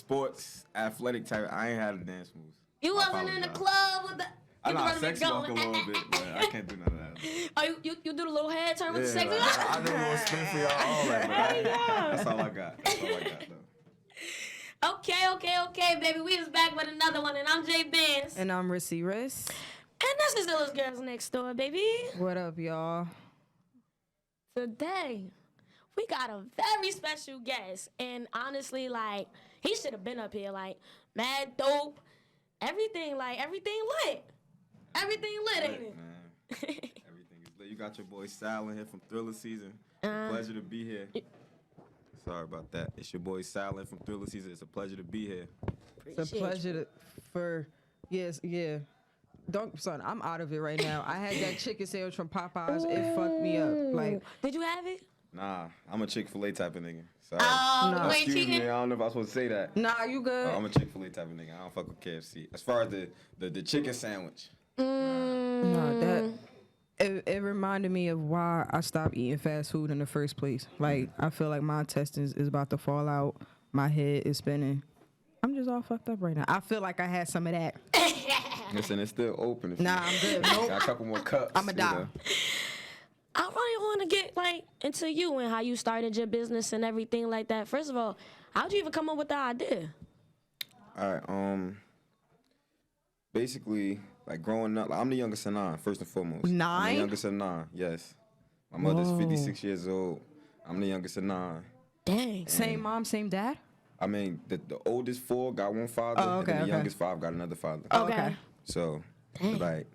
sports, athletic type. I ain't had a dance moves. You wasn't in the club with the. I know I sex walk a little bit, but I can't do none of that. Oh, you do the little head turn with the sex? Like, I do a little spin for y'all, all that, but that's all I got. That's all I got, though. Okay, baby. We is back with another one, and I'm Jay Benz. And I'm Rissy Riss. And this is Illest Girls Next Door, baby. What up, y'all? Today, we got a very special guest. And honestly, like, he should have been up here, like, mad dope. Everything lit. Everything lit, ain't it? Man. Everything is lit. You got your boy Sal in here from Thriller Season. Pleasure to be here. Sorry about that. It's your boy Sal in from Thriller Season. It's a pleasure to be here. It's a pleasure yeah. Son, I'm out of it right now. I had that chicken sandwich from Popeyes. It fucked me up. Like, did you have it? Nah, I'm a Chick-fil-A type of nigga. Sorry. Oh, wait, excuse me. I don't know if I was supposed to say that. Nah, you good. I'm a Chick-fil-A type of nigga. I don't fuck with KFC. As far as the chicken sandwich. No, that it reminded me of why I stopped eating fast food in the first place. Like, I feel like my intestines is about to fall out. My head is spinning. I'm just all fucked up right now. I feel like I had some of that. Listen, it's still open. I'm good. Nope. Got a couple more cups. I'ma die. I really want to get like into you and how you started your business and everything like that. First of all, how'd you even come up with the idea? All right. Basically, like growing up, like, I'm the youngest of 9, first and foremost. 9? I'm the youngest of 9. Yes. My mother's 56 years old. I'm the youngest of 9. Dang. And same mom, same dad? I mean, the oldest 4 got one father, and then the youngest 5 got another father. Okay. So, like,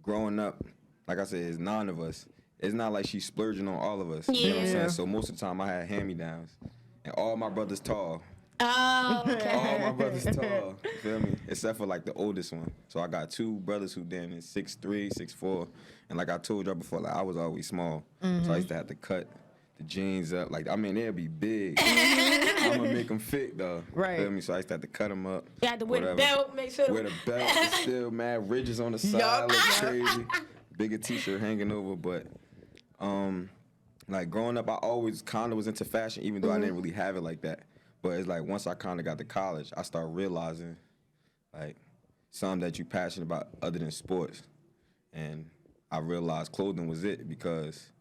growing up, like I said, it's 9 of us. It's not like she's splurging on all of us. Yeah. You know what I'm saying? So most of the time I had hand-me-downs. And all my brothers tall. Oh, okay. All my brothers tall. You feel me? Except for, like, the oldest one. So I got 2 brothers who damn is 6'3", 6'4". And like I told y'all before, like, I was always small. So I used to have to cut the jeans up. Like, I mean, they'd be big. I'm going to make them fit, though. Right. Feel me? So I used to have to cut them up. You had to wear the belt, make sure. Wear the belt, still mad ridges on the side, look crazy. Bigger t-shirt hanging over, but like growing up, I always kind of was into fashion, even though I didn't really have it like that. But it's like once I kind of got to college, I started realizing like something that you passionate about other than sports, and I realized clothing was it because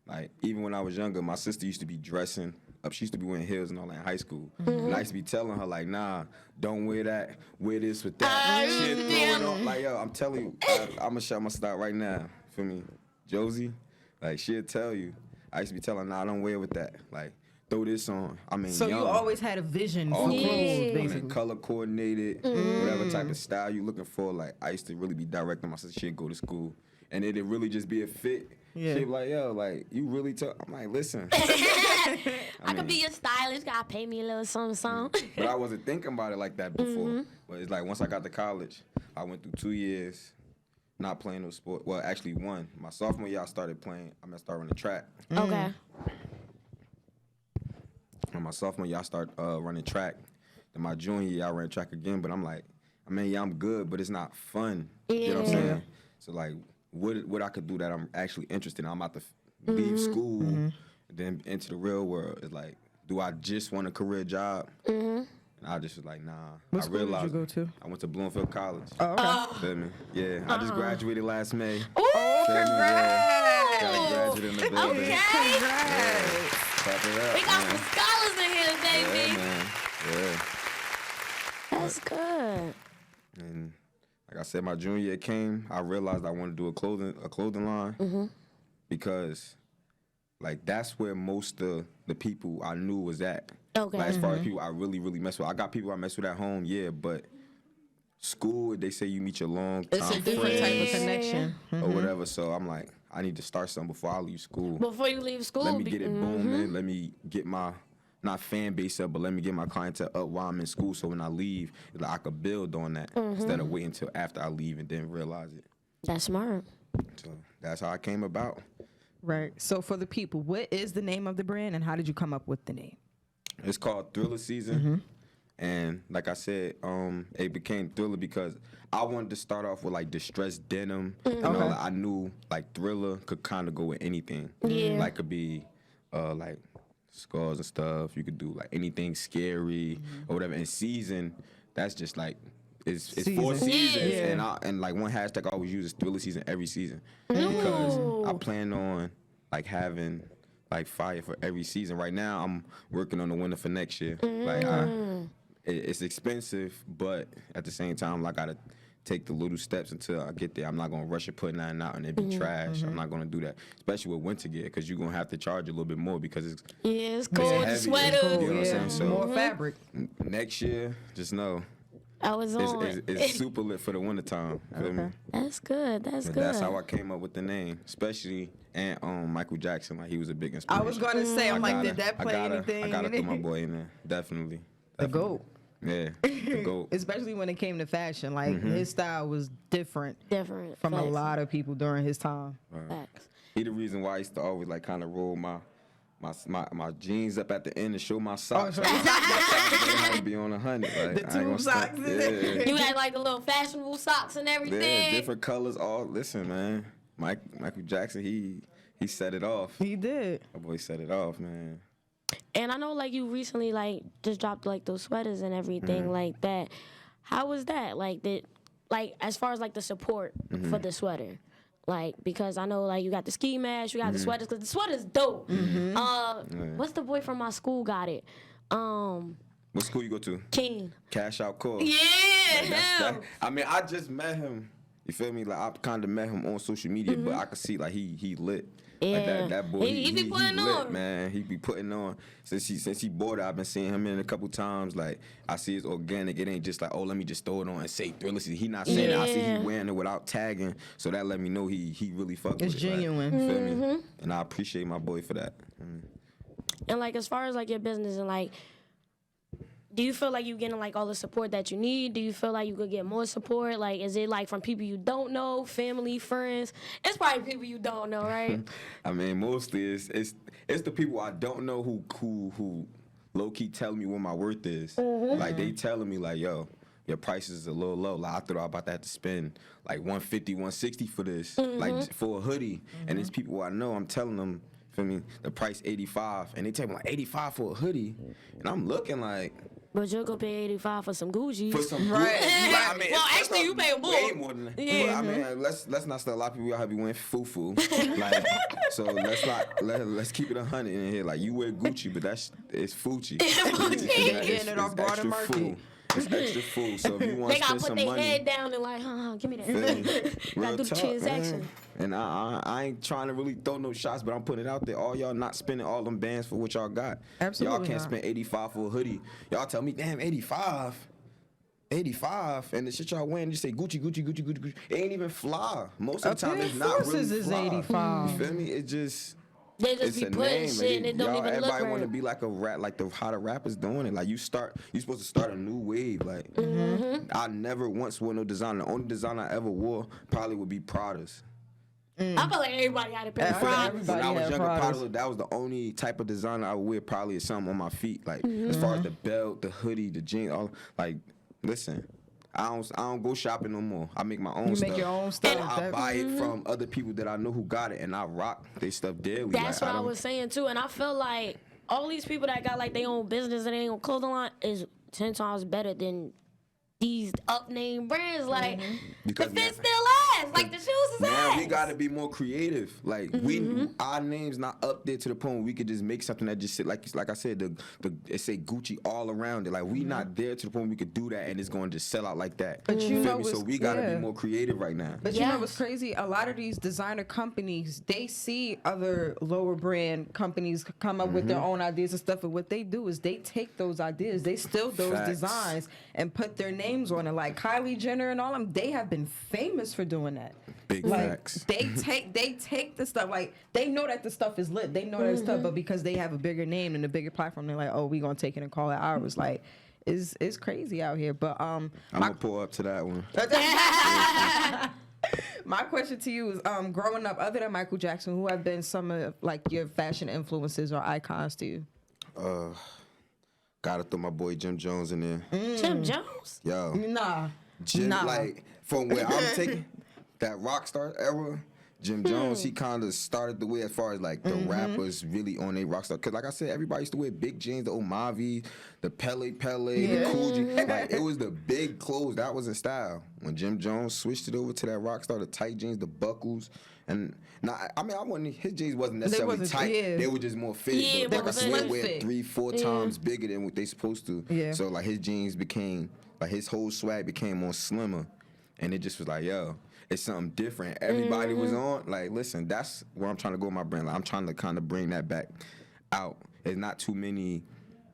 like even when I was younger, my sister used to be dressing up. She used to be wearing heels and all that in high school. And I used to be telling her like, nah, don't wear that, wear this with that. She'd throw it on. Like, yo, I'm telling you, I'm gonna shut my stop right now. Feel me? Josie, like she'll tell you. I used to be telling her, nah, I don't wear with that. Like, throw this on. I mean, so young. you always had a vision for clothes, basically. I mean, color coordinated, whatever type of style you looking for. Like, I used to really be directing my sister. She'd go to school, and it'd really just be a fit. Yeah. She'd be like, yo, like, you really talk. I'm like, listen. I could be your stylist. Gotta pay me a little something. But I wasn't thinking about it like that before. But it's like once I got to college, I went through 2 years not playing no sport. Well, actually 1. My sophomore year, I started running track. Okay. And my sophomore year, I started running track. Then my junior year, I ran track again. But I'm like, I mean, yeah, I'm good, but it's not fun. Yeah. You know what I'm saying? So, like, what I could do that I'm actually interested in. I'm about to leave school and then into the real world. It's like, do I just want a career job? And I just was like, nah. What school did you go to? I went to Bloomfield College. Oh, okay. Feel me? Yeah, I just graduated last May. Ooh, Feel me? Yeah. congrats! Got a graduate in the building. Okay. Yeah. Clap it up, We got man. some scholars in here, baby. Yeah, man. Yeah. That's good. And like I said, my junior year came, I realized I wanted to do a clothing line because like that's where most of the people I knew was at. Okay. Like, as far as people I really, really mess with. I got people I mess with at home, yeah, but school, they say you meet your long time It's a different type of connection. or whatever. So I'm like, I need to start something before I leave school. Before you leave school, Let me get it booming. Let me get my, not fan base up, but let me get my clientele up while I'm in school. So when I leave, it's like I could build on that instead of waiting until after I leave and then realize it. That's smart. So that's how I came about. Right. So for the people, what is the name of the brand and how did you come up with the name? It's called Thriller Season. And like I said, it became Thriller because I wanted to start off with like distressed denim. And all that. I knew like Thriller could kind of go with anything. Yeah. Like could be like skulls and stuff. You could do like anything scary or whatever. And season, that's just like it's 4 seasons. Yeah. And like one hashtag I always use is Thriller season every season because I plan on like having like fire for every season. Right now, I'm working on the winter for next year. Like it's expensive, but at the same time, like I gotta take the little steps until I get there. I'm not gonna rush it, put nothing out, and it be trash. I'm not gonna do that, especially with winter gear, because you're gonna have to charge a little bit more because it's cold. The sweater. You know what I'm saying? So more fabric. Next year, just know. I was on. It's super lit for the wintertime. Feel me? That's good. That's good. That's how I came up with the name, especially and Michael Jackson. Like he was a big inspiration. I was gonna say, I'm like, did that play anything? I gotta throw my boy in there. Definitely. The GOAT. Yeah, the GOAT. Especially when it came to fashion, like his style was different from Facts. a lot of people during his time. Facts. He the reason why I used to always like kind of roll my jeans up at the end and show my socks. I had to be on 100. Like, The tube socks. Yeah. You had like the little fashionable socks and everything. Yeah, different colors. All listen, man. Michael Jackson, he set it off. He did. My boy set it off, man. And I know like you recently like just dropped like those sweaters and everything like that. How was that? Like as far as like the support for the sweater. Like, because I know, like, you got the ski mask, you got the sweaters, because the sweater's dope. What's the boy from my school got it? What school you go to? King. Cash Out Core. Yeah, him. I mean, I just met him. You feel me? Like, I kind of met him on social media, but I could see, like, he lit. Yeah. Like that boy, He be putting lit, on. man. He be putting on. Since he bought it, I've been seeing him in a couple times. Like, I see it's organic. It ain't just like, oh, let me just throw it on and say Thriller. He not saying that. I see he wearing it without tagging. So that let me know he really fuck with it. It's genuine. Like, you feel me? And I appreciate my boy for that. And, like, as far as, like, your business and, like, do you feel like you're getting, like, all the support that you need? Do you feel like you could get more support? Like, is it, like, from people you don't know, family, friends? It's probably people you don't know, right? I mean, mostly it's the people I don't know who low-key tell me what my worth is. Like, they telling me, like, yo, your price is a little low. Like, I thought I about to have to spend, like, $150, $160 for this, like, for a hoodie. And it's people I know, I'm telling them, feel me, the price $85. And they tell me, like, $85 for a hoodie. And I'm looking like... But you'll go pay $85 for some Gucci. For some Right. Gucci. Like, I mean, Well, actually, you pay more. Way more than that. Yeah. But, I mean, let's not start. A lot of people out here be wearing foo-foo. Like, so let's keep it 100 in here. Like, you wear Gucci, but it's Fucci. Getting it off broader market. Full. It's extra full. So if you want They to gotta spend put some their money, head down and like, give me that. Real Gotta do the talk, transaction. man. And I ain't trying to really throw no shots, but I'm putting it out there. All y'all not spending all them bands for what y'all got. Absolutely Y'all can't not. spend $85 for a hoodie. Y'all tell me, damn, $85. And the shit y'all wearing, you say Gucci, Gucci, Gucci, Gucci, Gucci. It ain't even fly. Most of the time, it's not really Forces is fly. 85. You feel me? It just... They just It's be a putting name. shit and it don't even look Everybody right. want to be like a rap, like how the rappers doing it. Like you supposed to start a new wave. Like I never once wore no designer. The only designer I ever wore probably would be Prada's. I feel like everybody had a pair of Yeah, fries. everybody When I was had younger, Pradas. Prada, that was the only type of designer I would wear. Probably is something on my feet. Like as far as the belt, the hoodie, the jeans, all like. Listen. I don't go shopping no more. I make my own You stuff. make your own stuff. And I buy it from other people that I know who got it, and I rock their stuff daily. That's like, what I don't- was saying too, and I feel like all these people that got like their own business and their own clothing line is 10 times better than these up name brands. Like Because the fit now- still lasts. Like the shoes is Now ass. we gotta be more creative. Like our names not up there to the point where we could just make something that just sit like I said, it say Gucci all around it. Like we not there to the point where we could do that and it's gonna just sell out like that. But you feel know me? So what's- we gotta yeah. be more creative right now. But you know Yes. what's crazy? A lot of these designer companies, they see other lower brand companies come up with their own ideas and stuff. And what they do is they take those ideas, they steal those Facts. designs and put their names on it. Like Kylie Jenner and all them, they have been famous for doing that. Big Like facts. they take the stuff, like they know that the stuff is lit. They know that stuff, but because they have a bigger name and a bigger platform, they're like, oh, we gonna take it and call it ours. Like it's crazy out here. But I'm gonna pull up to that one. my question to you is, growing up, other than Michael Jackson, who have been some of like your fashion influences or icons to you? Gotta throw my boy Jim Jones in there. Jim Jones. Yo. Nah. Jim, Nah. like from where I'm taking that rock star era, Jim Jones, he kind of started the way as far as like the rappers really on their rock star. Cause like I said, everybody used to wear big jeans, the Omavi, the Pele, the Cool G. Like it was the big clothes that was in style. When Jim Jones switched it over to that rock star, the tight jeans, the buckles, and his jeans wasn't necessarily tight. Yeah. They were just more fitted. Yeah, but like I said, wear fit. 3-4 times bigger than what they supposed to. Yeah. So like his jeans became like his whole swag became more slimmer, and it just was like yo. It's something different. Everybody was on. Like, listen, that's where I'm trying to go with my brand. Like, I'm trying to kind of bring that back out. There's not too many,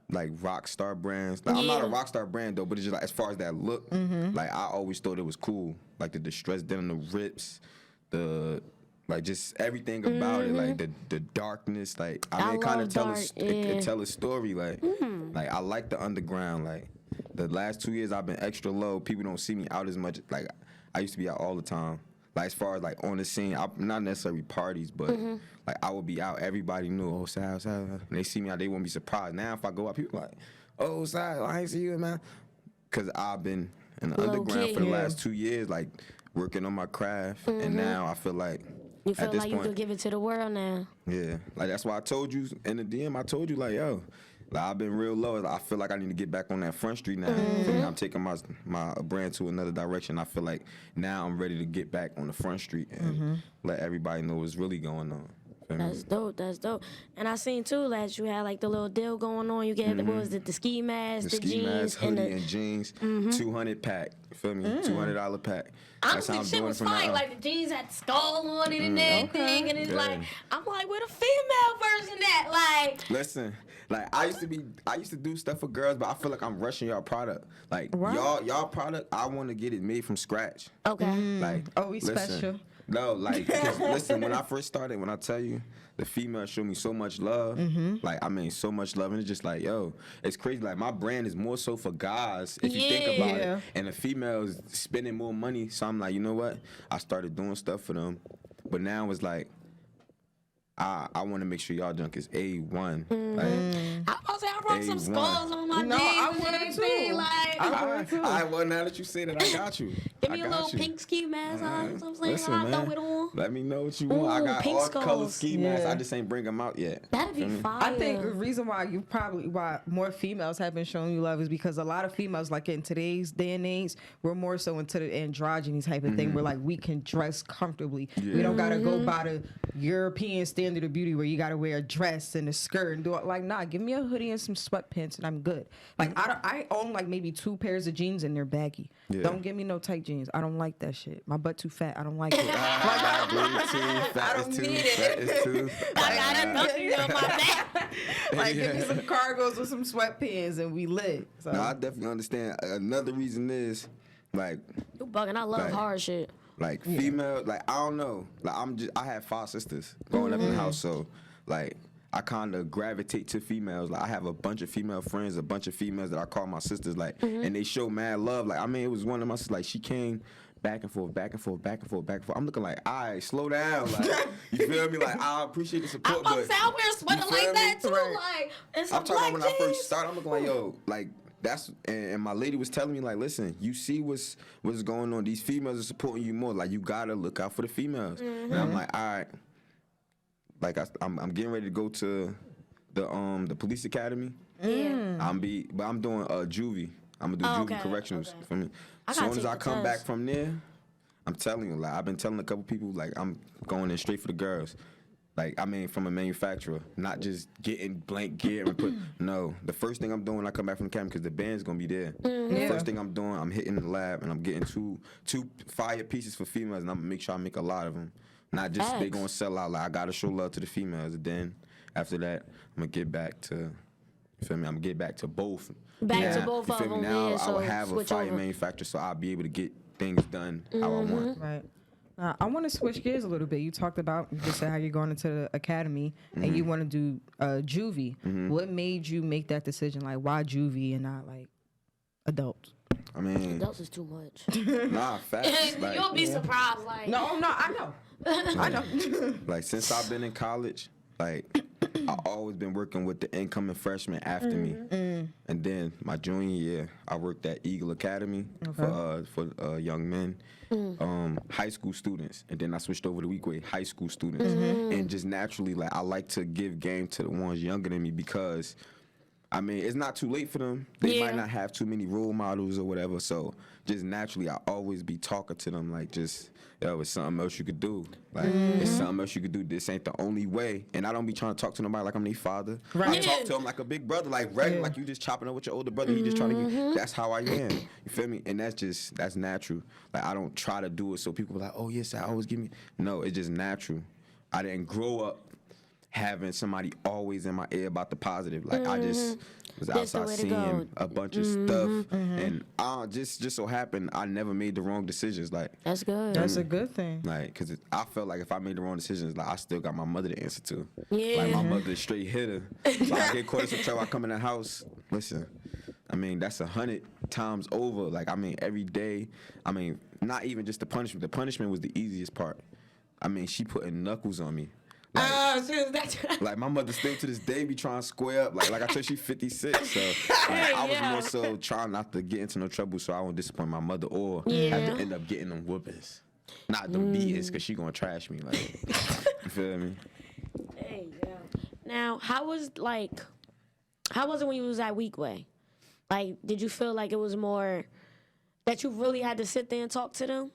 like, rock star brands. Like, I'm not a rock star brand, though, but it's just, like, as far as that look, like, I always thought it was cool. Like, the distressed denim, the rips, like, just everything about it. Like, the darkness. Like, I mean, it kind of tell a story. Like, I like the underground. Like, the last 2 years I've been extra low. People don't see me out as much. Like, I used to be out all the time. Like, as far as, like, on the scene, not necessarily parties, but, like, I would be out. Everybody knew, oh, Sal. And they see me out, they won't be surprised. Now, if I go out, people like, oh, Sal, I ain't see you, man. Because I've been in the underground for the last 2 years, like, working on my craft. And now I feel like, you feel at this like point, you could give it to the world now. Yeah. Like, that's why I told you in the DM, I told you, like, yo, like, I've been real low. I feel like I need to get back on that front street now. I'm taking my brand to another direction. I feel like now I'm ready to get back on the front street and let everybody know what's really going on. That's dope. That's dope. And I seen too that you had like the little deal going on. You get what was it? The ski mask, the ski jeans, mask, hoodie, and jeans. 200 pack. You feel me? $200 pack. That's how Honestly, I'm shit doing was from now fine. on. Like the jeans had the skull on it and everything, and it's like I'm like, where the female version at? Like, listen. Like I used to do stuff for girls, but I feel like I'm rushing y'all product. Like y'all product, I want to get it made from scratch. okay. Like we listen, special. No, like 'cause listen, when I first started, when I tell you the females showed me so much love, like I mean so much love, and it's just like yo, it's crazy. Like my brand is more so for guys if you think about it, and the females spending more money. So I'm like, you know what? I started doing stuff for them, but now it's like. I want to make sure y'all junk is A1. Like, I rock some skulls on my jeans. I wanted to. Like, well, now that you say that, I got you. give me a little pink ski mask on. You know what I'm saying? Listen, I man, throw it on. let me know what you want. I got pink all skulls. color ski masks. I just ain't bring them out yet. That'd be fire. I think the reason why why more females have been showing you love is because a lot of females, like in today's day and age, we're more so into the androgyny type of thing where like we can dress comfortably. We don't gotta go by the European standard of beauty where you gotta wear a dress and a skirt and do it. Like, nah, give me a hoodie and some sweatpants and I'm good. Like I own like maybe 2 pairs of jeans and they're baggy. Don't give me no tight jeans. I don't like that shit. My butt too fat. I don't like it. I don't need it. I got a nothing on my back. Like, give me some cargos with some sweatpants and we lit. So. No, I definitely understand. Another reason is like You bugging. I love hard shit. like female, like I don't know. Like I had 5 sisters growing up in the house, so like I kind of gravitate to females. Like I have a bunch of female friends, a bunch of females that I call my sisters. Like, and they show mad love. Like I mean, it was one of my sisters. Like she came back and forth, back and forth, back and forth, back and forth. I'm looking like, all right, slow down. Like you feel me? Like I appreciate the support. I'm about to say I wear a sweater like that too. Right. Like, and some I'm talking about black when I first jeans. started. I'm looking like, yo, like. That's and my lady was telling me like, listen, you see what's going on. These females are supporting you more. Like you gotta look out for the females. And I'm like, all right. Like I'm getting ready to go to the police academy. Yeah. I'm doing juvie. I'm gonna do juvie correctionals for me. As soon as I come back from there, I'm telling you, like I've been telling a couple people, like I'm going in straight for the girls. Like, I mean, from a manufacturer, not just getting blank gear and put. No, the first thing I'm doing when I come back from the camp, because the band's gonna be there. The first thing I'm doing, I'm hitting the lab and I'm getting two fire pieces for females, and I'm gonna make sure I make a lot of them. Not just they gonna sell out. Like I gotta show love to the females. And then after that, I'm gonna get back to. You feel me? I'm gonna get back to both. Back to both you of feel me? them. Now Yeah, I so will have a switch fire over. manufacturer, so I'll be able to get things done how I want. Right. I want to switch gears a little bit. You talked about you just said how you're going into the academy and you want to do juvie. What made you make that decision? Like, why juvie and not like adults? I mean, Adults is too much. nah, facts. Like, You'll be surprised. Like, No, I know. I know. like since I've been in college, like I always been working with the incoming freshmen after me. And then my junior year, I worked at Eagle Academy for young men, high school students. And then I switched over to Weekway, high school students. And just naturally, like, I like to give game to the ones younger than me because, I mean, it's not too late for them. They might not have too many role models or whatever. So just naturally, I always be talking to them like, just, yo, it's something else you could do. Like, it's something else you could do. This ain't the only way. And I don't be trying to talk to nobody like I'm their father. I talk to them like a big brother, like regular, like you just chopping up with your older brother. You just trying to get, that's how I am. You feel me? And that's natural. Like, I don't try to do it so people be like, oh, yes, I always give me. No, it's just natural. I didn't grow up having somebody always in my ear about the positive. Like, I just was outside seeing a bunch of stuff. And just so happened, I never made the wrong decisions. Like, that's good. That's a good thing. Like, because I felt like if I made the wrong decisions, like, I still got my mother to answer to. Yeah. Like, my mother is straight hitter. So I get caught in some trouble, I come in the house, listen, I mean, that's 100 times over. Like, I mean, every day, I mean, not even just the punishment. The punishment was the easiest part. I mean, she putting knuckles on me. Like my mother still to this day be trying to square up. Like I told she's 56, so like, I was more so trying not to get into no trouble so I won't disappoint my mother or have to end up getting them whoopings. Not the beatings, because she gonna trash me. Like, you feel me? Hey, yeah. Now, how was it when you was at Weekway? Like, did you feel like it was more that you really had to sit there and talk to them?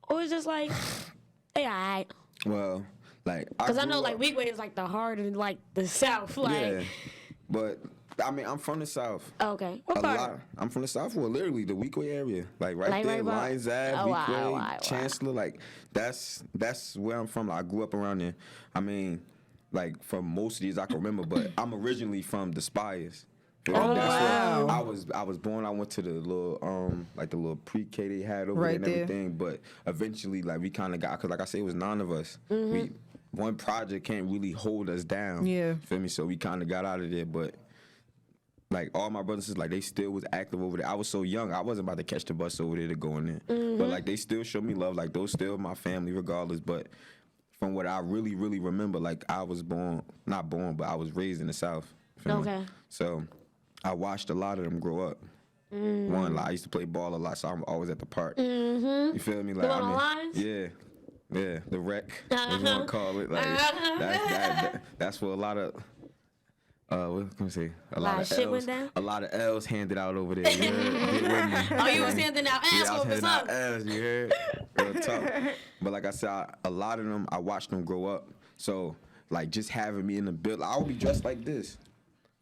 Or was it just like, hey, all right? Well, like, because I know, like, Weekway is like the heart of like the South, like. Yeah, but I mean, I'm from the South. Okay, what part? I'm from the South. Well, literally the Weekway area, like right there, Lions Ave, Weekway, Chancellor. Like, that's where I'm from. Like, I grew up around there. I mean, like, from most of these I can remember, but I'm originally from the Spires. Oh, that's wow. I was born. I went to the little like the little pre-K they had over right there and everything. But eventually, like, we kind of got, because like I said, it was 9 of us. One project can't really hold us down. Yeah, feel me? So we kind of got out of there. But like all my brothers, like, they still was active over there. I was so young, I wasn't about to catch the bus over there to go in there. But like, they still show me love. Like, those still my family regardless. But from what I really, really remember, like, I was not born, but I was raised in the South. Feel me? So I watched a lot of them grow up. One, like, I used to play ball a lot, so I'm always at the park. You feel me? Like, yeah, the rec, as you want to call it. Like, that's for a lot of, what can I say? A lot of L's handed out over there. Oh, you was handing out ass whoopers, huh? Ass, you heard? Real tough. But like I said, a lot of them, I watched them grow up. So, like, just having me in the build, I'll be dressed like this.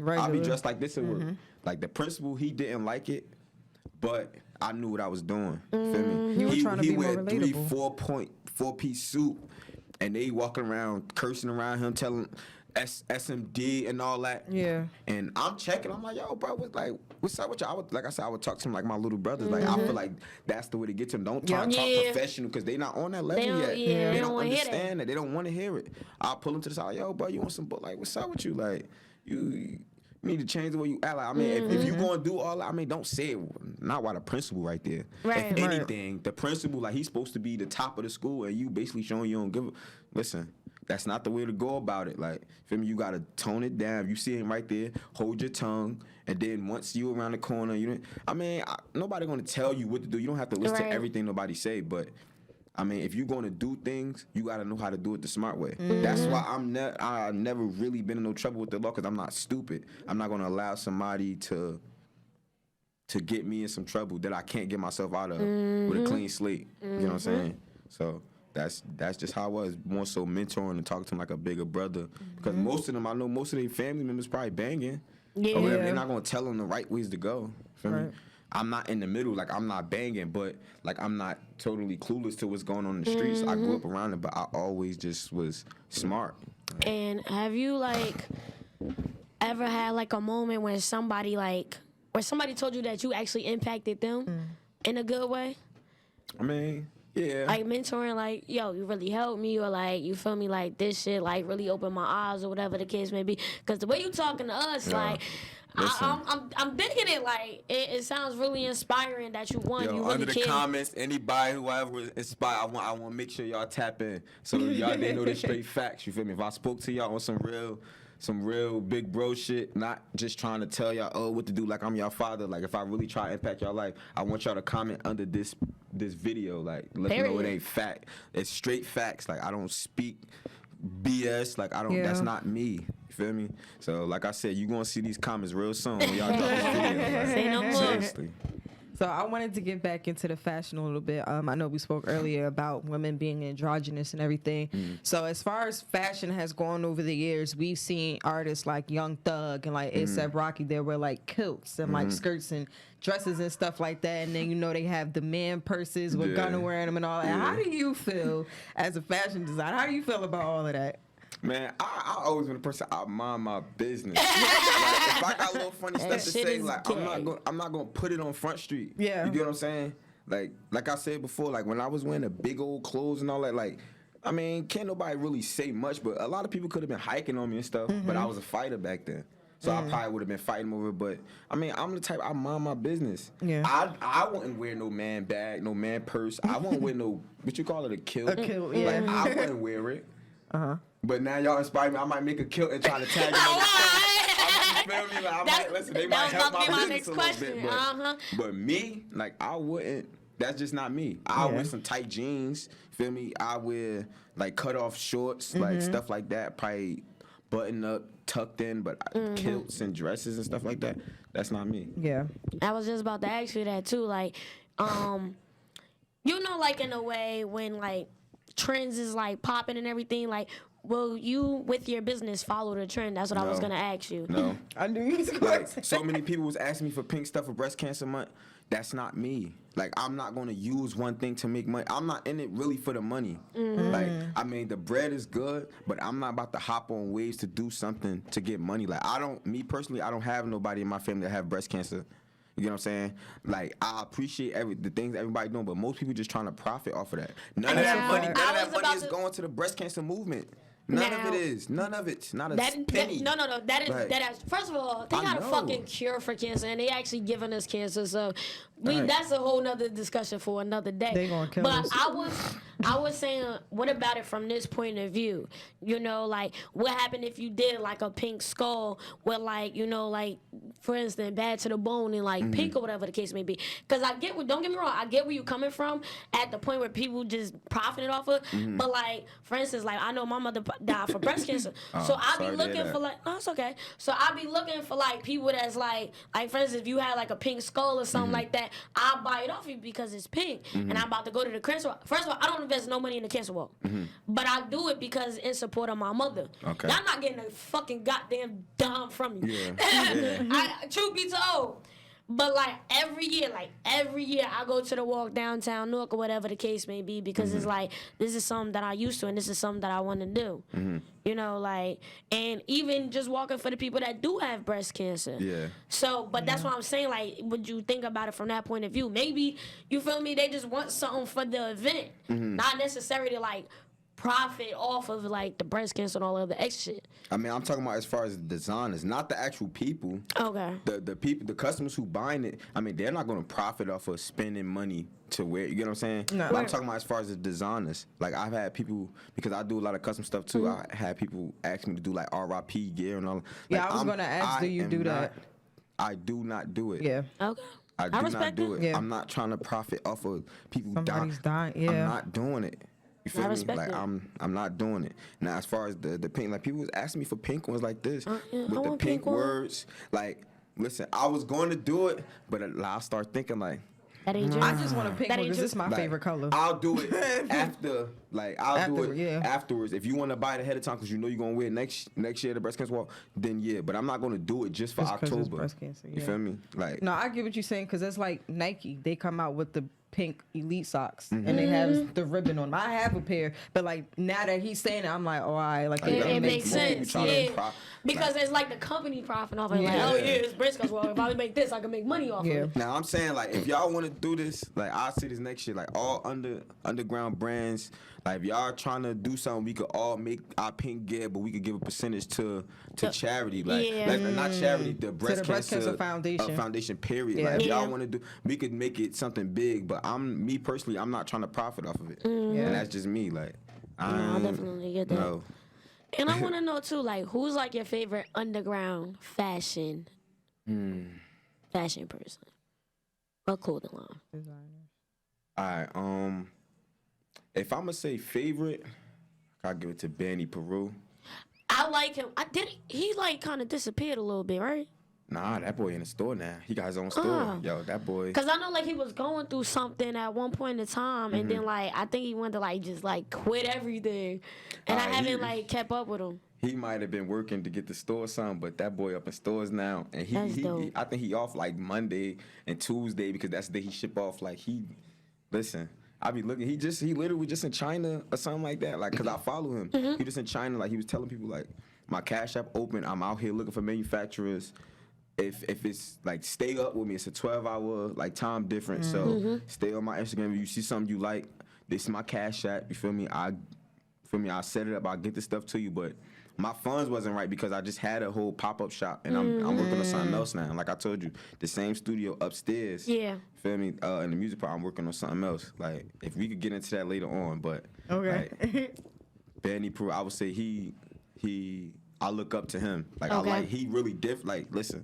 I'll be dressed like this at work. Like, the principal, he didn't like it, but I knew what I was doing. Feel me? You were trying to be more relatable. He wear 4-piece suit, and they walking around cursing around him, telling SMD and all that. Yeah. And I'm checking. I'm like, yo, bro, what's up with y'all? Like I said, I would talk to him like my little brothers. Like, I feel like that's the way to get to them. Don't try to talk professional, because they not on that level yet. Yeah, they don't understand it. They don't want to hear it. I'll pull them to the side. Yo, bro, you want some book? Like, what's up with you? Like, you need to change the way you act. Like, I mean, if you gonna do all that, I mean, don't say it. Not while the principal right there. Right. If anything, the principal, like, he's supposed to be the top of the school, and you basically showing you don't give a... Listen, that's not the way to go about it. Like, feel me? You gotta tone it down. If you see him right there, hold your tongue, and then once you around the corner, nobody gonna tell you what to do. You don't have to listen to everything nobody say, but I mean, if you're gonna do things, you gotta know how to do it the smart way. That's why I never really been in no trouble with the law, because I'm not stupid. I'm not gonna allow somebody to get me in some trouble that I can't get myself out of with a clean slate. You know what I'm saying? So that's just how I was. More so mentoring and talking to them like a bigger brother. Because most of them, I know most of their family members probably banging. Yeah. Or whatever. They're not gonna tell them the right ways to go. Feel me? I'm not in the middle, like, I'm not banging, but like, I'm not totally clueless to what's going on in the streets. I grew up around it, but I always just was smart. And have you, like, ever had, like, a moment when somebody told you that you actually impacted them in a good way? I mean, yeah. Like, mentoring, like, yo, you really helped me, or, like, you feel me, like, this shit, like, really opened my eyes, or whatever the case may be. Because the way you talking to us, like... I'm digging it. Like, it sounds really inspiring that you won. You really under the comments, anybody whoever was inspired, I want to make sure y'all tap in, so y'all they know the straight facts. You feel me? If I spoke to y'all on some real some real big bro shit, not just trying to tell y'all what to do like I'm y'all father. Like if I really try to impact y'all life, I want y'all to comment under this video, like let me know it ain't fact. It's straight facts. Like I don't speak BS. Like I don't. That's not me. You feel me? So like I said, you gonna see these comments real soon when y'all drop this video. Like, say no more. Seriously. So I wanted to get back into the fashion a little bit. I know we spoke earlier about women being androgynous and everything. So as far as fashion has gone over the years, we've seen artists like Young Thug and like A$AP Rocky. They wear like kilts and like skirts and dresses and stuff like that. And then they have the man purses with Gunna wearing them and all that. How do you feel as a fashion designer? How do you feel about all of that? Man, I always been a person. I mind my business. Like, if I got a little funny stuff to say, like I'm not gonna put it on Front Street. Yeah, you get what I'm saying? Like I said before, like when I was wearing the big old clothes and all that, like I mean, can't nobody really say much, but a lot of people could have been hiking on me and stuff. But I was a fighter back then. So I probably would have been fighting over it, but I mean, I'm the type, I mind my business. Yeah. I wouldn't wear no man bag, no man purse. I wouldn't wear no, what you call it, a kilt? A kilt, yeah. Like, I wouldn't wear it. But now y'all inspire me. I might make a kilt and try to tag them on the you feel me? Like, I might, listen, they might help my business a little bit. But me, like, I wouldn't. That's just not me. I wear some tight jeans. Feel me? I wear, like, cut-off shorts, like, stuff like that. Probably button up, tucked in, but kilts and dresses and stuff like that. That's not me. Yeah. I was just about to ask you that, too. Like, like, in a way, when, like, trends is like popping and everything, like will you with your business follow the trend? That's what I was gonna ask you. No. I knew you was going like so many people was asking me for pink stuff for breast cancer month. That's not me. Like I'm not gonna use one thing to make money. I'm not in it really for the money. Like I mean the bread is good, but I'm not about to hop on waves to do something to get money. Like me personally, I don't have nobody in my family that have breast cancer. You get what I'm saying? Like, I appreciate the things everybody doing, but most people just trying to profit off of that. None of that money is going to the breast cancer movement. None of it is. None of it. Not a penny. No. That is. First of all, they got a fucking cure for cancer, and they actually giving us cancer. So, that's a whole nother discussion for another day. They gonna kill us. I was saying, what about it from this point of view? Like, what happened if you did like a pink skull with like, like, for instance, Bad to the Bone and like pink or whatever the case may be? Because don't get me wrong, I get where you're coming from at the point where people just profited off of. But like, for instance, like I know my mother died for breast cancer, so I be looking for like, no, it's okay. So I be looking for like people that's like for instance, if you had like a pink skull or something like that, I'll buy it off you because it's pink, and I'm about to go to the cancer walk. First of all, I don't invest no money in the cancer walk, but I do it because in support of my mother. Okay. Y'all not getting a fucking goddamn dime from me. Truth be told. But like every year I go to the walk downtown Newark or whatever the case may be because it's like this is something that I used to and this is something that I want to do. Like, and even just walking for the people that do have breast cancer. Yeah. So, but that's what I'm saying. Like, would you think about it from that point of view? Maybe you feel me? They just want something for the event, not necessarily to like profit off of like the breast cancer and all of the extra shit. I mean, I'm talking about as far as the designers, not the actual people. Okay. The people, the customers who buying it, I mean, they're not going to profit off of spending money to wear. You get what I'm saying? No. I'm talking about as far as the designers. Like I've had people, because I do a lot of custom stuff too. I had people ask me to do like RIP gear and all. Yeah, I was going to ask, do you do that? I do not do it. Yeah. Okay. I do not do it. Yeah. I'm not trying to profit off of people Somebody's dying. Yeah. I'm not doing it. You feel me? Like it. I'm not doing it. Now as far as the pink, like people was asking me for pink ones like this with the pink words. Like, listen, I was going to do it, but I start thinking like, that ain't I just want a pink one because it's my favorite color. I'll do it after, like do it afterwards. If you want to buy it ahead of time because you know you're gonna wear it next year the breast cancer walk, then yeah. But I'm not gonna do it just for October. It's breast cancer, You feel me? Like, no, I get what you're saying because that's like Nike. They come out with the pink elite socks and they have the ribbon on them. I have a pair, but like now that he's saying it, I'm like, oh, I like it makes sense. Yeah. Because it's like the company profiting off of it. Like, oh yeah, it's breast cancer. Well, if I make this, I can make money off of it. Now I'm saying like if y'all want to do this, like I'll see this next year, like all underground brands. Like if y'all trying to do something, we could all make our pink gear, but we could give a percentage to charity. Like, not charity, the breast cancer foundation. Foundation. Period. Yeah. Like if y'all want to do, we could make it something big. But me personally, I'm not trying to profit off of it. And that's just me. Like I definitely get that. No. And I want to know too, like, who's like your favorite underground fashion person or clothing line? All right. If I'm gonna say favorite, I give it to Benny Peru. I like him. He like kind of disappeared a little bit, right? Nah, that boy in the store now. He got his own store. Yo, that boy. Cause I know like he was going through something at one point in time, and then like I think he went to like just like quit everything, and I haven't like kept up with him. He might have been working to get the store or something, but that boy up in stores now, and he I think he off like Monday and Tuesday because that's the day he ship off. Like listen. I be looking. He literally just in China or something like that. Like, cause I follow him. He just in China. Like he was telling people like, my Cash App open. I'm out here looking for manufacturers. If it's like stay up with me, it's a 12-hour like time difference. So stay on my Instagram. If you see something you like, this is my Cash App. You feel me? I'll set it up. I'll get the stuff to you. But my funds wasn't right because I just had a whole pop-up shop and I'm working on something else now. Like I told you, the same studio upstairs. Yeah. Feel me? In the music part, I'm working on something else. Like if we could get into that later on, but Okay. Like, Benny Peru, I would say I look up to him. Like Okay. I like he really different. Like listen,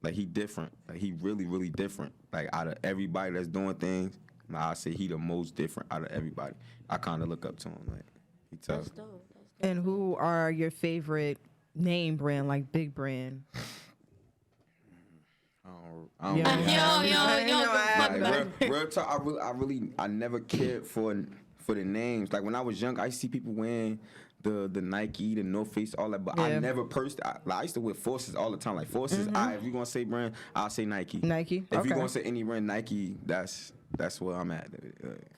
like he different. Like he really really different. Like out of everybody that's doing things, I say he the most different out of everybody. I kind of look up to him. Like he tough. That's dope. And who are your favorite name brand, like big brand? I don't really have Yo. real talk. I never cared for the names. Like when I was young, I used to see people wearing the Nike, the North Face, all that. But I never I used to wear Forces all the time. Like Forces, if you gonna say brand, I'll say Nike. Nike. If you gonna say any brand, Nike. That's where I'm at.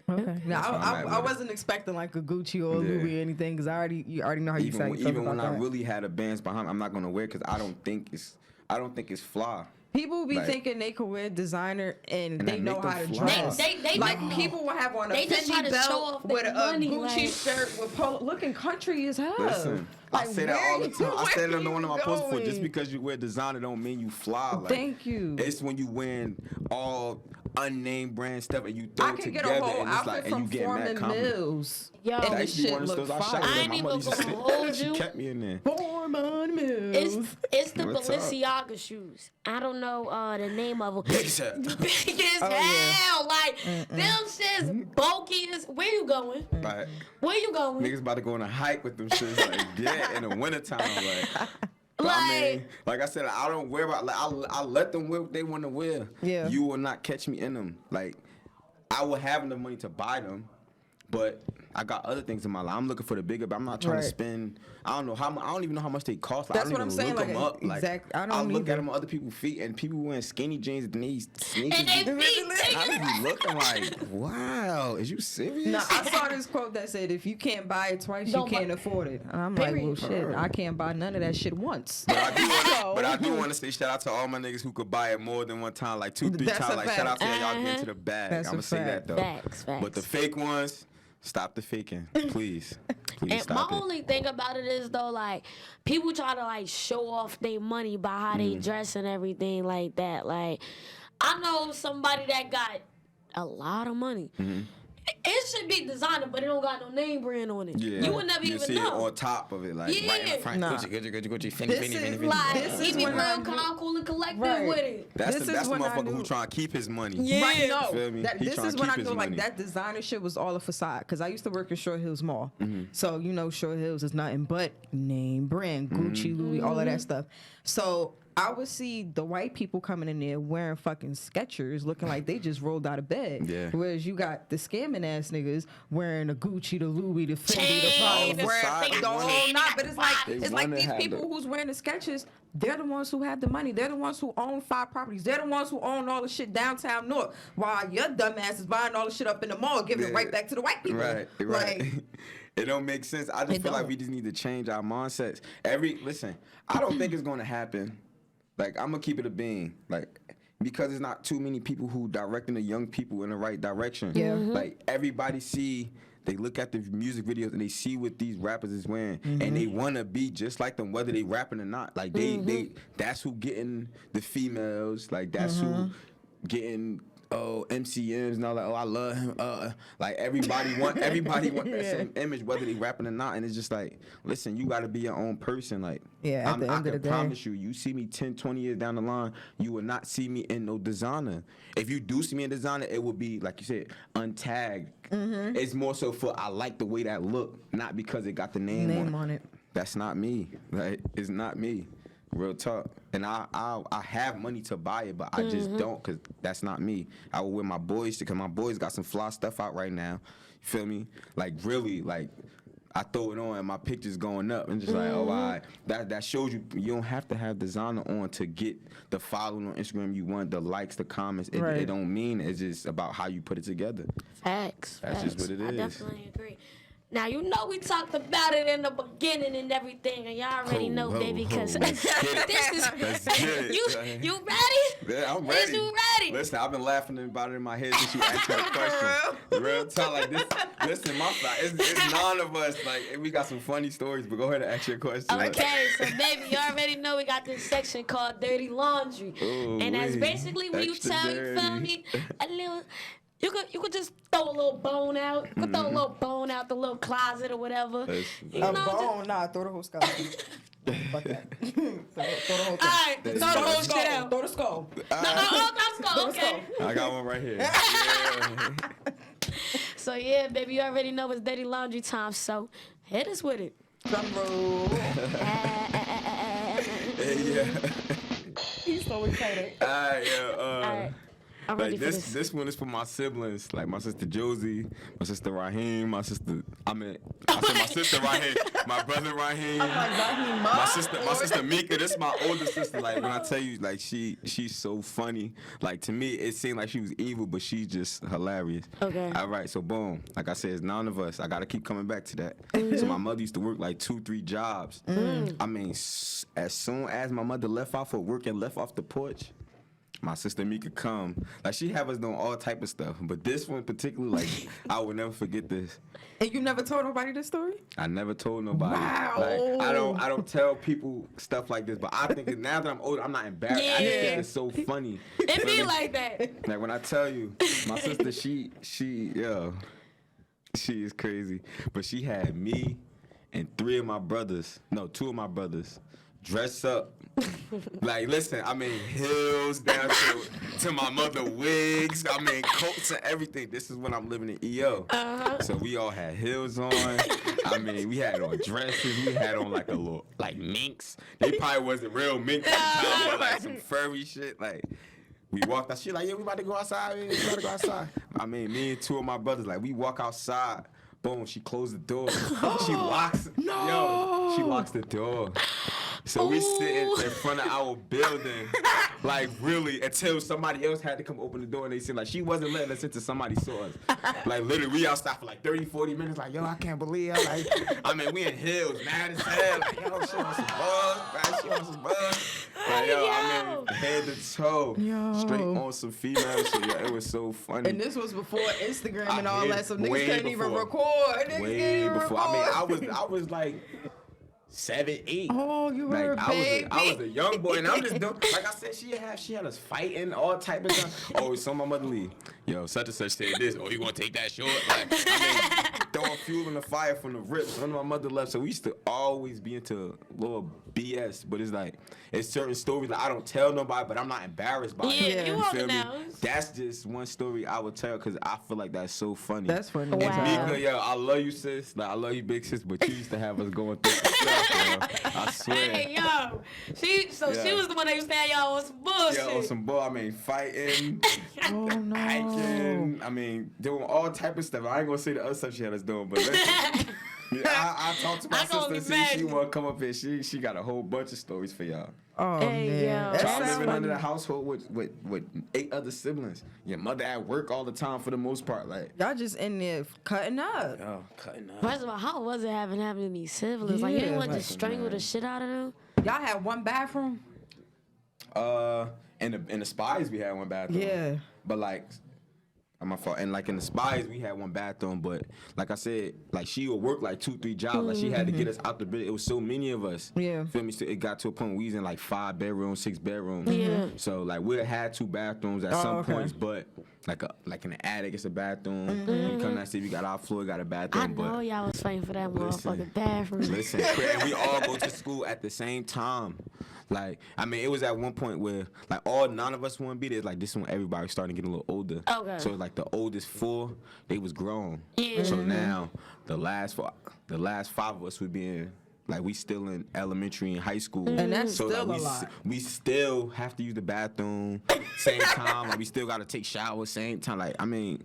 Okay. Now I wasn't expecting like a Gucci or a Louis or anything because you already know how you feel. Even when I really had a bands behind, I'm not gonna wear it because I don't think it's fly. People be thinking they could wear designer and they know how to dress. They like people will have on a Fendi belt with a Gucci shirt with polo, looking country as hell. Listen, like, I say that all the time. I say that on one of my posts before. Just because you wear designer don't mean you fly. Like, thank you. It's when you wearing all unnamed brand stuff and you throw it together get a whole and it's outfit like, from and you get mad Mills. Yo, and that the used to be shit one of the look stores I fire. shot I with. ain't My even mother used to gonna say, hold she you. kept me in there. Mills. It's the What's up? Balenciaga shoes. I don't know the name of them. Big set. Big as hell. Like them shit's bulky as. Where you going? Right. Where you going? Niggas about to go on a hike with them shits. Like, yeah, in the wintertime. Like, but I mean, like I said, I don't wear about. Like, I let them wear what they want to wear. Yeah. You will not catch me in them. Like, I will have the money to buy them, but I got other things in my life. I'm looking for the bigger, but I'm not trying to spend. I don't even know how much they cost. Like, That's what I'm saying. Look them up. Exactly. Like, I look at them on other people's feet, and people wearing skinny jeans and these sneakers. And they feet I be looking like, wow, is you serious? No, I saw this quote that said, "If you can't buy it twice, you can't afford it." And I'm like, well, shit, I can't buy none of that shit once. But I do want to say shout out to all my niggas who could buy it more than one time, like 2-3 That's times. a Like fact. shout out to y'all get into the bag. That's I'm a gonna say that fact. though. Facts. But the fake ones, stop the faking, please. Please And stop my it. only thing about it is though, like people try to like show off their money by how they dress and everything like that. Like I know somebody that got a lot of money. It should be designer, but it don't got no name brand on it. Yeah. You would never you even see know. it on top of it, like right in the front. Nah. Gucci, Fendi, This Fendi, is Fendi, Fendi. Like This he is be when real I knew- calm, cool, and collected Right. with it. That's This the is when I motherfucker knew- who trying to keep his money. Yeah. Right, no. Feel me? He This tryna is when keep I his knew like money. that designer shit was all a facade. Because I used to work in Short Hills Mall. So, you know, Short Hills is nothing but name brand, Gucci, Louis, all of that stuff. So I would see the white people coming in there wearing fucking Skechers looking like they just rolled out of bed. Yeah. Whereas you got the scamming ass niggas wearing the Gucci, the Louis, the Fendi, the Chain, Prada, the wearing side, the whole knot. But it's like They it's like wanna these have people the- who's wearing the Skechers, they're the ones who have the money. They're the ones who own 5 properties. They're the ones who own all the shit downtown North. While your dumb ass is buying all the shit up in the mall, giving it right back to the white people. Right. Like, It don't make sense. I just feel like we just need to change our mindsets. Listen, I don't think it's gonna happen. Like, I'm gonna keep it a bean. Like, because there's not too many people who directing the young people in the right direction. Yeah. Like, everybody they look at the music videos and they see what these rappers is wearing, and they wanna be just like them, whether they rapping or not. Like, that's who getting the females. Like, that's who getting MCMs and all that. I love him. Like everybody want that same image, whether they rapping or not. And it's just like, listen, you got to be your own person. Like, at the end of the day, I promise you, you see me 10, 20 years down the line, you will not see me in no designer. If you do see me in designer, it will be, like you said, untagged. Mm-hmm. It's more so for I like the way that look, not because it got the name on it. That's not me. Like, it's not me. Real talk. And I have money to buy it, but I just don't, because that's not me. I will wear my boys, because my boys got some fly stuff out right now. You feel me? Like, really, like, I throw it on and my picture's going up, and just like, oh, all right. That shows you don't have to have designer on to get the following on Instagram you want, the likes, the comments. It don't mean it's just about how you put it together. Facts. That's just what it is. I definitely agree. Now, you know we talked about it in the beginning and everything, and y'all already know, baby, because this is... You ready? Yeah, I'm ready. Is you ready? Listen, I've been laughing about it in my head since you asked that question. Real talk, like this. Listen, it's 9 of us. Like, we got some funny stories, but go ahead and ask your question. Okay, so baby, you already know we got this section called Dirty Laundry. Ooh, and that's basically when you tell, you feel me, a little... You could just throw a little bone out. You could throw a little bone out the little closet or whatever. Throw the whole skull. Fuck that. Throw the whole thing. All right, throw the whole shit out. Throw the skull. No, skull. Okay. I got one right here. So yeah, baby, you already know it's dirty laundry time. So hit us with it. Drum roll. Yeah. He's so excited. All right. I'm ready for this. This one is for my siblings, like my sister Josie, my sister Raheem, my sister Raheem, my brother Raheem, my sister Mika. This is my older sister. Like, when I tell you, like, she's so funny. Like, to me, it seemed like she was evil, but she's just hilarious. Okay. All right, so boom. Like I said, it's 9 of us. I gotta keep coming back to that. So my mother used to work like 2-3 jobs. I mean, as soon as my mother left off for work and left off the porch, my sister Mika come. Like, she have us doing all type of stuff. But this one particularly, like, I will never forget this. And you never told nobody this story? I never told nobody. Wow. Like, I don't tell people stuff like this. But I think now that I'm older, I'm not embarrassed. Yeah. I just think it's so funny. It be like that. Like, when I tell you, my sister, she is crazy. But she had me and 2 of my brothers dress up. Like, listen, I mean, heels down to my mother wigs. I mean, coats and everything. This is when I'm living in EO. So we all had heels on. I mean, we had on dresses. We had on like a little, like, minks. They probably wasn't real minks at the time, but like some furry shit. Like, we walked out. She like, yeah, we about to go outside. I mean, me and 2 of my brothers, like, we walk outside. Boom, she closed the door. She locks the door. So we sitting in front of our building, like, really, until somebody else had to come open the door, and they said, like, she wasn't letting us in until somebody saw us. Like, literally, we outside for like 30, 40 minutes, like, yo, I can't believe it. Like, I mean, we in heels, mad as hell. Like, yo, she wants some buzz, man, she wants some buzz. Like, yo, I mean, head to toe, straight on some female shit. Yeah, it was so funny. And this was before Instagram and all that, so niggas couldn't even record. Way before. I mean, I was like 7, 8. Oh, you were like, I was a young boy, and I'm just doing, like I said, she had us fighting all type of stuff. Oh, so my mother leave. Yo, such and such said this. Oh, you gonna take that short? Like, I mean, throwing fuel in the fire from the rip. When my mother left, so we used to always be into little BS. But it's like, it's certain stories that I don't tell nobody, but I'm not embarrassed by it. Yeah, you feel me? That's just one story I would tell, because I feel like that's so funny. That's funny. And Wow. Mika, yo, I love you, sis. Like, I love you, big sis, but you used to have us going through some stuff, yo. I swear. Hey, yo. She was the one that used to have y'all on some bullshit. Yeah, on some bull. I mean, fighting, Oh, no. hiking. I mean, doing all type of stuff. I ain't gonna say the other stuff she had us doing, but listen, I talked to my sister and see she wanna come up here. She got a whole bunch of stories for y'all. Oh, Hey, man. yo. That Y'all sounds living funny. under the household with 8 other siblings. Your mother at work all the time for the most part. Like, Y'all just in there cutting up. yo, cutting up. First of all, how was it having these siblings? Like, you didn't Yeah, want to like, strangle the shit out of them? Y'all had one bathroom? In the Spies we had one bathroom. Yeah. But like, My fault. And like in the Spies, we had one bathroom, but like I said, like she would work like 2-3 jobs. Like she had to get us out the building. It was so many of us. Yeah. Feel me? So it got to a point where we was in like 5 bedrooms, 6 bedrooms. Yeah. So like we had 2 bathrooms at some points, but like in the attic, it's a bathroom. You come downstairs, we got our floor, got a bathroom. I know y'all was fighting for that motherfucking bathroom. Listen, and we all go to school at the same time. Like, I mean, it was at one point where, like, all 9 of us wouldn't be there. Like, this is when everybody was starting to get a little older. Okay. So, like, the oldest 4, they was grown. Yeah. So now, the last 5 of us would be in, like, we still in elementary and high school. And that's so, still like, a lot. We still have to use the bathroom same time. Like, we still got to take showers same time. Like, I mean...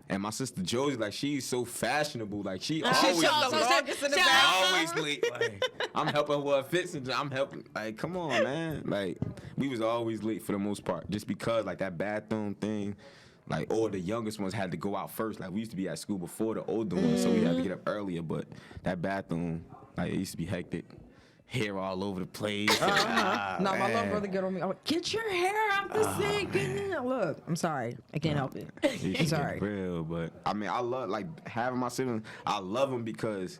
And my sister Josie, like, she's so fashionable. Like, she always always late. Like, I'm helping her with her fits, and I'm helping. Like, come on, man. Like, we was always late for the most part, just because like that bathroom thing. Like, all the youngest ones had to go out first. Like, we used to be at school before the older ones, so we had to get up earlier. But that bathroom, like, it used to be hectic. Hair all over the place. No, my little brother get on me. I'm like, get your hair out the sink. Look, I'm sorry. I can't help it. I'm sorry. Real, but I mean, I love like having my siblings. I love them because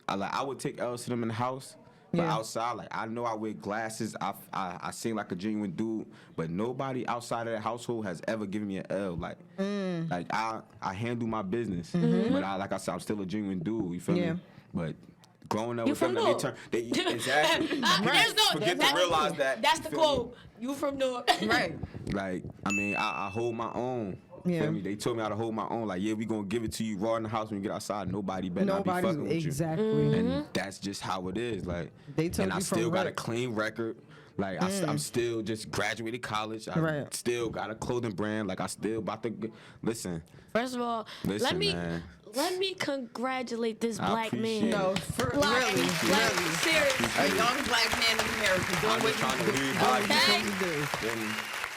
I would take L's to them in the house, but outside, like I know I wear glasses. I seem like a genuine dude, but nobody outside of the household has ever given me an L. Like I handle my business, but like I said, I'm still a genuine dude. You feel me? But growing up You with them, from Newark. exactly. There's no, Forget to realize that. That's the you feel me? quote. You from Newark. Right. Like, I mean, I hold my own. Yeah. Feel me? They told me how to hold my own. Like, yeah, we gonna give it to you raw in the house when you get outside. Nobody better not be fucking with exactly. you. And that's just how it is. Like, They told and I you still from got a Rick. clean record. Like, I'm still just graduated college. I Right. still got a clothing brand. Like, I still about to listen. First of all, Listen, man. let me congratulate this I black appreciate man. it. No, for Like, really. seriously. A young black man in America doing I'm what just trying to lead you by supposed example. to do. Feel me?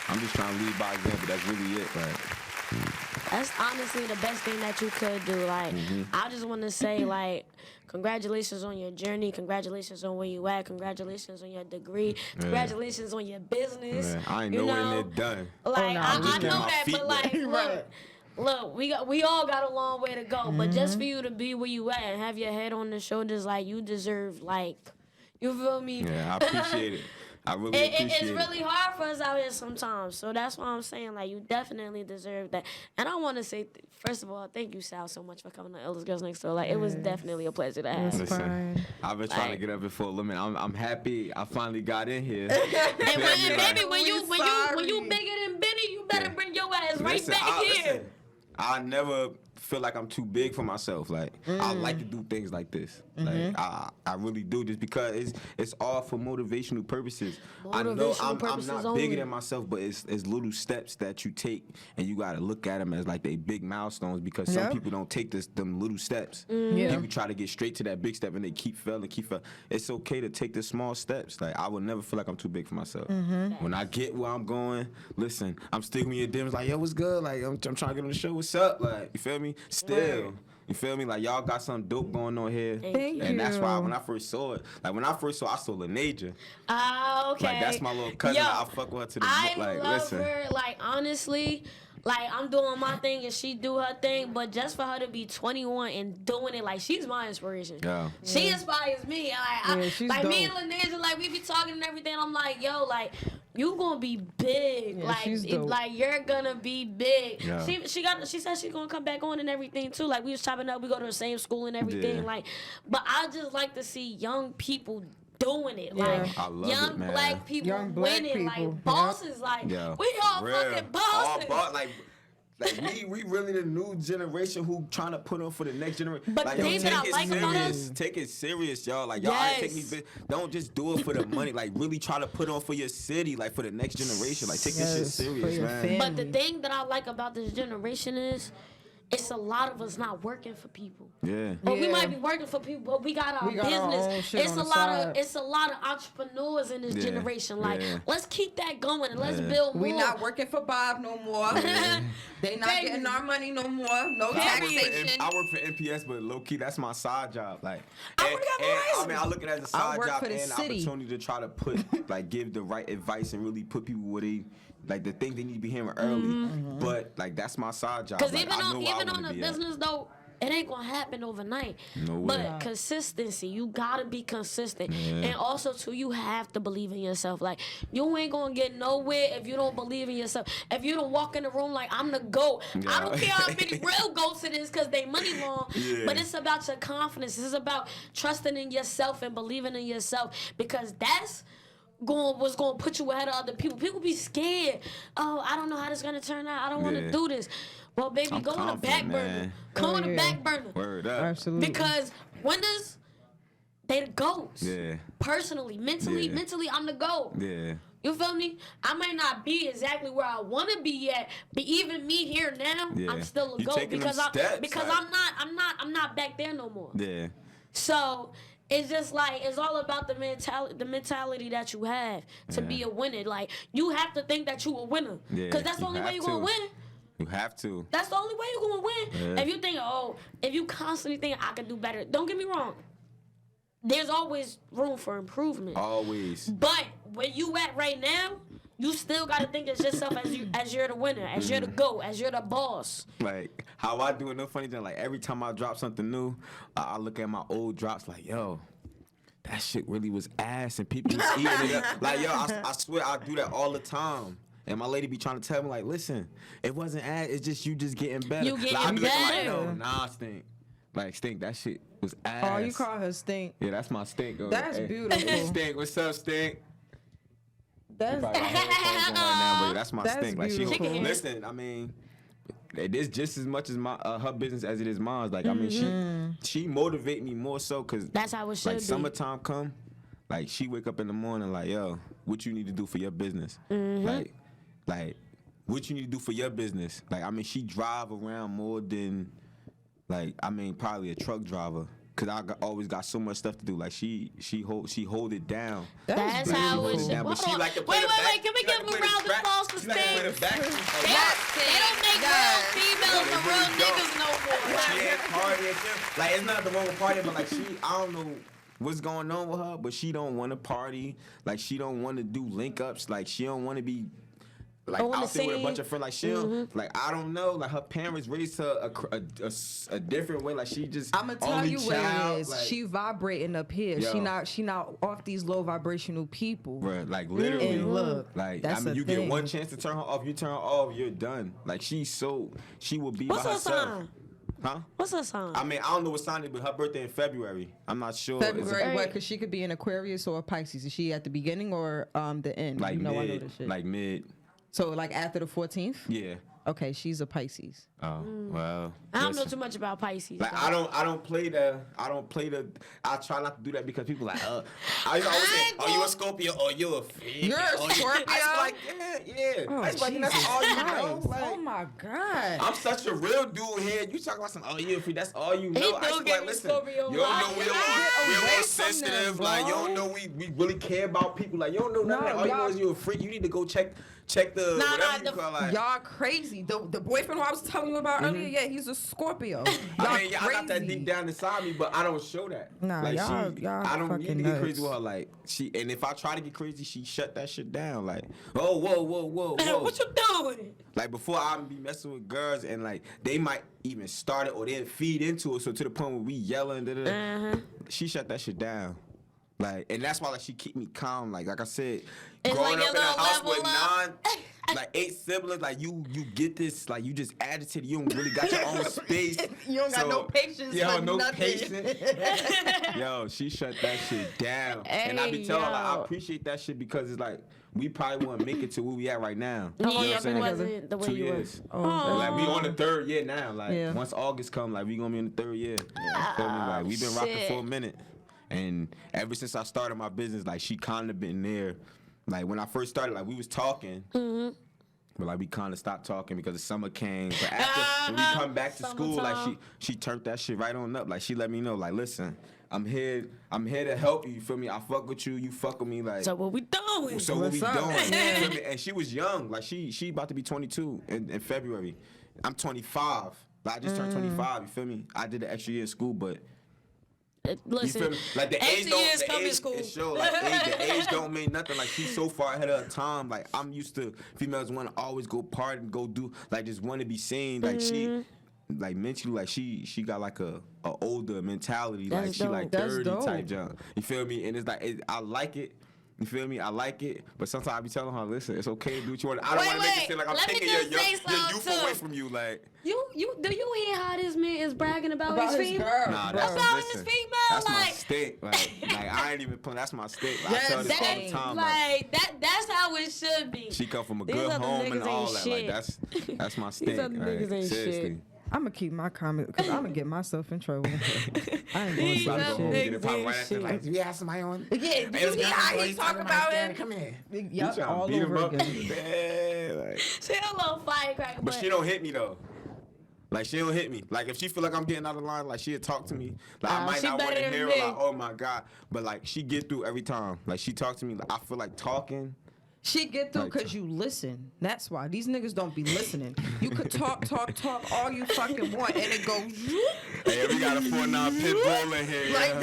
I'm just trying to lead by example. That's really it. Like, That's honestly the best thing that you could do. Like, I just want to say, like, congratulations on your journey. Congratulations on where you at. Congratulations on your degree. Congratulations on your business. man, I ain't you nowhere know? near done. Like, no, I I'm just know getting my that, feet but like, wet. look, we all got a long way to go. But just for you to be where you at and have your head on the shoulders, like, you deserve, like, you feel me? Yeah, I appreciate it. I really appreciate It's it. really hard for us out here sometimes. So that's why I'm saying, like, you definitely deserve that. And I want to say, first of all, thank you, Sal, so much for coming to Illest Girls Next Door. Like, it was definitely a pleasure to have. Listen, Fine. I've been trying to get up here for a little minute. I'm happy I finally got in here. And baby, when you sorry. bigger than Benny, you better bring your ass right Listen, back here. I never feel like I'm too big for myself. Like I like to do things like this. Like I really do, just because it's all for motivational purposes. I know Motivational I'm purposes not only. bigger than myself, but it's little steps that you take, and you gotta look at them as like they big milestones, because some Yep. people don't take them little steps. Yeah. People try to get straight to that big step, and they keep failing. It's okay to take the small steps. Like I would never feel like I'm too big for myself. When I get where I'm going, listen, I'm still gonna be in DMs like, yo, what's good? Like I'm trying to get on the show. What's up? Like, you feel me? Still. You feel me? Like, y'all got something dope going on here. Thank And that's why you. when I first saw it, like when I saw Laneja. Ah, okay. Like that's my little cousin. Yo, I fuck with her to the I like love listen. her. Like, honestly, like, I'm doing my thing and she do her thing, but just for her to be 21 and doing it, like, she's my inspiration. Yeah. She inspires me. Like, Yeah, she's like me and dope. Laneja, like, we be talking and everything. I'm like, yo, like, you gonna be big. Yeah, like, she's dope. like, you're gonna be big. Yeah. She said she's gonna come back on and everything too. Like, we was chopping up. We go to the same school and everything. Yeah. Like, but I just like to see young people doing it. Yeah. Like, I love young it, man. black people Young black winning. people. Like, bosses. Like, Yeah. we all Real. fucking bosses. We really the new generation who trying to put on for the next generation. But like, the yo, thing that I take it like about serious. us- Take it serious, y'all. Like y'all ain't take me. Yes. Don't just do it for the money. Like really try to put on for your city, like for the next generation. Like take this shit Yes, for serious, your man. family. But the thing that I like about this generation is, it's a lot of us not working for people. Yeah. Or we Yeah. might be working for people, but we got our We got our business. own shit It's on a the lot side. of it's a lot of entrepreneurs in this Yeah. generation. Like, Yeah. let's keep that going and let's Yeah. build more. We not working for Bob no more. They not Baby. getting our money no more. No I work, taxation. I work for NPS, but low key, that's my side job. Like, I work at Verizon. I mean, I look at it as a I side work job for the and an city. opportunity to try to put, like, give the right advice and really put people where they like the things they need to be hearing early. But like that's my side job. Because like, even on the business though, it ain't gonna happen overnight. No way. But consistency, you gotta be consistent. And also too, you have to believe in yourself. Like you ain't gonna get nowhere if you don't believe in yourself. If you don't walk in the room like I'm the GOAT. I don't care how many real GOATs it is because they money long. But it's about your confidence. It's about trusting in yourself and believing in yourself. Because that's what's gonna put you ahead of other people. People be scared. Oh, I don't know how this is gonna turn out. I don't wanna do this. Well, baby, go on the back burner. Go on the back burner. Word up. Absolutely. Because winners, they the GOATs. Yeah. Personally, mentally, I'm the GOAT. Yeah. You feel me? I might not be exactly where I want to be yet, but even me here now, I'm still a You GOAT taking them because steps, like- I'm not back there no more. Yeah. So it's just like it's all about the mentality that you have to be a winner. Like you have to think that you a winner, because that's the only way you're gonna win. You have to. That's the only way you're gonna win. Yeah. If you think, if you constantly think I can do better, don't get me wrong. There's always room for improvement. Always. But where you at right now, you still gotta think of yourself as you're the winner, as you're the GOAT, as you're the boss. Like how I do it, no funny thing. Like every time I drop something new, I look at my old drops like, yo, that shit really was ass, and people was eating it up. Like yo, I swear I do that all the time. And my lady be trying to tell me like, listen, it wasn't ass. It's just you just getting better. You getting like, I be looking like, better. yo, nah, stink. Like stink, that shit was ass. Oh, you call her Stink. Yeah, that's my stink. That's beautiful. Stink, what's up, stink? That's Probably got headphones on right now, but that's my That's stink. Like she, beautiful. listen, I mean, it is just as much as my her business as it is mine. Like I mean, she motivate me more so because That's how it should like be. summertime come, like she wake up in the morning like, yo, what you need to do for your business? Like what you need to do for your business? Like I mean, she drive around more than like I mean probably a truck driver. Cause always got so much stuff to do. Like she hold it down. That's how it should be. But she Hold on. like to play Wait, the wait, back. wait. Can we She give like them a to play round the of applause for back. She like to play the Sting? back. They don't make real females and real niggas no more. She ain't partying. Like it's not the wrong with partying, but like she, I don't know what's going on with her, but she don't want to party. Like she don't want to do link ups. Like she don't want to be like out there with a bunch of friends. Like she don't, like I don't know. Like her parents raised her a different way. Like she just I'm gonna tell only you what child, it is. like, She vibrating up here. Yo. She not off these low vibrational people. bruh, like literally. And look, Like that's I mean, a you thing. get one chance to turn her off. You turn her off, you're done. Like she will be What's by her herself. sign? Huh? What's her sign? I mean, I don't know what sign it, but her birthday in February. I'm not sure. February, what? Because she could be an Aquarius or a Pisces. Is she at the beginning or the end? Like you know, I know mid, this shit. like mid. So like after the 14th? Yeah. Okay, she's a Pisces. Oh well. I don't know listen. too much about Pisces. Like though. I don't play the. I try not to do that because people like I used to always say, oh, you a Scorpio or you a female? You're a Oh, you-" Scorpio? I was like, yeah. Oh, I was like, that's all you know. Christ. Like, Oh my God. I'm such a real dude here. You talk about some, oh, you a free, that's all you know. He I do just give like, me listen, Scorpio you don't know vibes. we're Get away more from sensitive. them, Like, you bro. don't know we really care about people. Like, you don't know nothing. No, Like, all you know y'all- is you a freak. You need to go check the, Nah, whatever you the- call, like. Y'all crazy. The boyfriend who I was telling you about earlier, yeah, he's a Scorpio. Y'all I mean, yeah, I got that crazy. deep down inside me, but I don't show that. Nah, like y'all I don't need to fucking get crazy nuts. with her. Like and if I try to get crazy, she shut that shit down. Like, oh, whoa. What you doing? Like before I be messing with girls and like they might even start it or they feed into it. So to the point where we yelling, she shut that shit down. Like, and that's why like she keep me calm. Like I said, It's growing like up your in a little house with level up. like 8 siblings, like you get this, like you just agitated. You don't really got your own space. You don't got no patience Yo, for no nothing. patience. Yo, she shut that shit down. And I be Hey, telling her, like, I yo. appreciate that shit because it's like, we probably wouldn't make it to where we at right now. Yeah, You know what I'm if it saying? wasn't the way 2 you years. was. Oh, And, like, we on the 3rd year now. Like, Yeah. once August come, like, we gonna be in the 3rd year. You feel me? Like, we been rocking shit. for a minute. And ever since I started my business, like, she kind of been there. Like, when I first started, like, we was talking. But like we kind of stopped talking because the summer came. But after when we come back to school, like Summertime. she turned that shit right on up. Like she let me know, like, listen, I'm here to help you. You feel me? I fuck with you. You fuck with me. Like So what we doing? so what we What's up? doing? You feel me? And she was young. Like she about to be 22 in February. I'm 25. Like I just turned 25. You feel me? I did an extra year in school, but Listen, You feel me? Like the age extra don't. years The come in age, school. it show, like the age don't mean nothing. Like she's so far ahead of her time. Like I'm used to females want to always go party and go do like just want to be seen. Like she, like mentally, like she got like a older mentality. That's like she dope. like That's 30 dope. type junk. You feel me? And it's like I like it. You feel me? I like it, but sometimes I be telling her, listen, it's okay to do what you want. I don't want to make it seem like I'm Let me taking just say your something, youth too. away from you. Like, do you hear how this man is bragging about his female? nah, About that's his listen, female, that's my like- stick. Like I ain't even playing. That's my stick. I Yes, tell this all the same. time. Like that's how it should be. She come from a These good other home niggas and all ain't that. shit. Like that's my stick. other niggas like, ain't seriously. shit. I'm gonna keep my comment because I'm gonna get myself in trouble. I ain't going These to About to that go home and shit. get it popped right after. Shit. Like, you have somebody on? Yeah, Hey, you see how he talk about it? Come here. Yup, You tryna all beat him over up? again. Yeah, like. She a little firecracker, But she don't hit me though. Like she don't hit me. Like if she feel like I'm getting out of line, like she'll talk to me. Like I might she not want to better than hear me. her, like, oh my God. But like she get through every time. Like she talk to me. Like I feel like talking. She get through Like, because you listen. That's why. These niggas don't be listening. You could talk all you fucking want, and it goes. Hey, we got a 4-9 pit bull in here. Like yeah.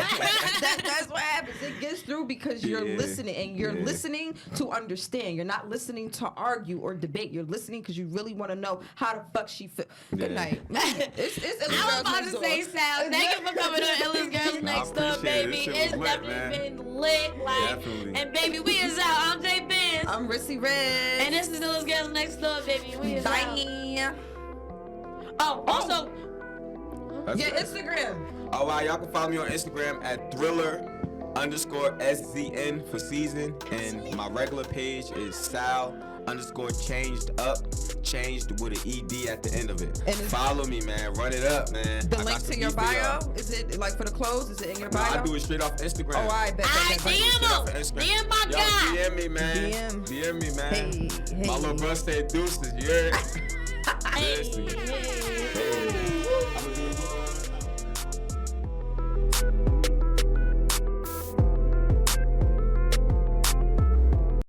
that's what happens. It gets through because you're Yeah, listening, and you're yeah. listening to understand. You're not listening to argue or debate. You're listening because you really want to know how the fuck she feel. Good Yeah. night. It's I was about to say, Sal, thank you for coming on Illest Girls Nah, I Next Door, appreciate it. baby. This shit It's was lit, definitely man. been lit. Like, Definitely. and baby, we is out. I'm Jay Benz. I'm Rissy Red. And this is Illest Girls Next Door, baby. We is out. Bye. Oh, also, That's Yeah, it. Instagram. Oh wow, y'all can follow me on Instagram at Thriller_SZN for season, and my regular page is Sal_changed with an ED at the end of it. And it's- Follow me, man. Run it up, man. The I got link some to your heat for y'all. bio, is it like for the clothes? Is it in your No, bio? I do it straight off Instagram. Oh, I bet. I bet, bet. DM Straight off him. Instagram. DM my Yo, guy. DM me, man. DM. DM me, man. Hey, My hey. little bro said deuces, you heard? Hey, Seriously. hey.